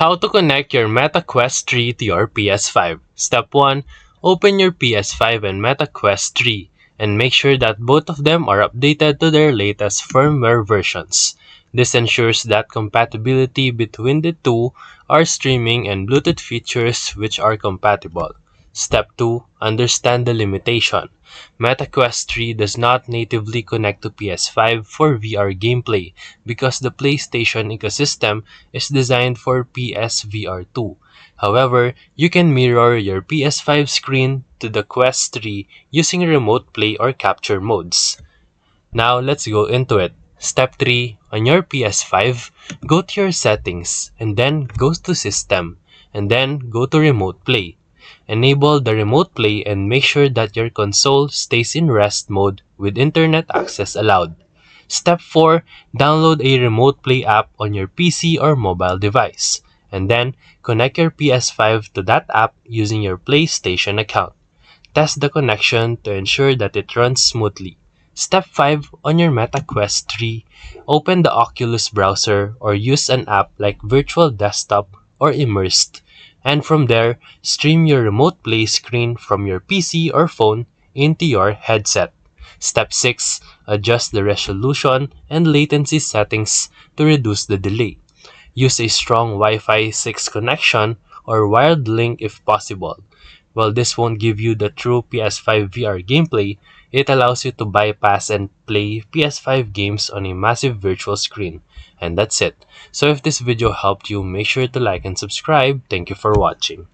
How to connect your MetaQuest 3 to your PS5. Step 1. Open your PS5 and MetaQuest 3 and make sure that both of them are updated to their latest firmware versions. This ensures that compatibility between the two are streaming and Bluetooth features which are compatible. Step 2. Understand the limitation. MetaQuest 3 does not natively connect to PS5 for VR gameplay because the PlayStation ecosystem is designed for PSVR 2. However, you can mirror your PS5 screen to the Quest 3 using remote play or capture modes. Now let's go into it. Step 3. On your PS5, go to your settings and then go to system and then go to remote play. Enable the remote play and make sure that your console stays in rest mode with internet access allowed. Step 4. Download a remote play app on your PC or mobile device and then connect your PS5 to that app using your PlayStation account. Test the connection to ensure that it runs smoothly. Step 5. On your MetaQuest 3, open the Oculus browser or use an app like Virtual Desktop or Immersed, and from there, stream your remote play screen from your PC or phone into your headset. Step 6. Adjust the resolution and latency settings to reduce the delay. Use a strong Wi-Fi 6 connection or wired link if possible. While this won't give you the true PS5 VR gameplay, it allows you to bypass and play PS5 games on a massive virtual screen. And that's it. So if this video helped you, make sure to like and subscribe. Thank you for watching.